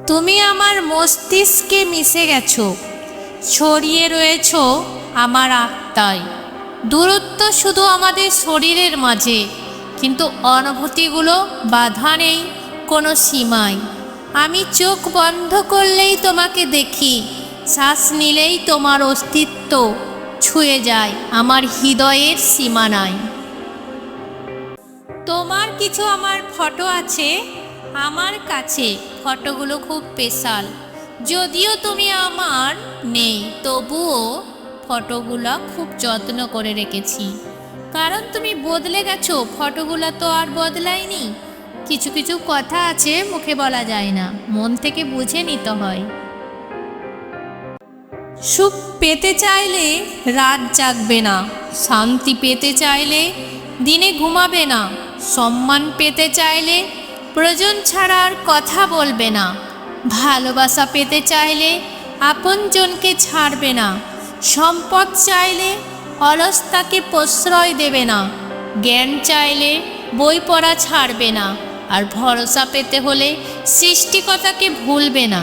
তুমি আমার মস্তিষ্কে মিশে গেছো, ছড়িয়ে রয়েছো আমার আত্মায়। দূরত্ব শুধু আমাদের শরীরের মাঝে, কিন্তু অনুভূতিগুলো বাধা নেই কোনো সীমায়। আমি চোখ বন্ধ করলেই তোমাকে দেখি, শ্বাস নিলেই তোমার অস্তিত্ব ছুঁয়ে যায় আমার হৃদয়ের সীমানায়। তোমার কিছু আমার ফটো আছে আমার কাছে, ফটোগুলো খুব স্পেশাল। যদিও তুমি আমার নেই, তবুও ফটোগুলো খুব যত্ন করে রেখেছি। কারণ তুমি বদলে গেছো, ফটোগুলো তো আর বদলায়নি। কিছু কিছু কথা আছে মুখে বলা যায় না, মন থেকে বুঝে নিতে হয়। সুখ পেতে চাইলে রাত জাগবে না, শান্তি পেতে চাইলে দিনে ঘুমাবে না, সম্মান পেতে চাইলে প্রয়োজন ছাড়া আর কথা বলবে না, ভালোবাসা পেতে চাইলে আপনজনকে ছাড়বে না, সম্পদ চাইলে অলসতাকে প্রশ্রয় দেবে না, জ্ঞান চাইলে বই পড়া ছাড়বে না, আর ভরসা পেতে হলে সৃষ্টিকর্তাকে ভুলবে না।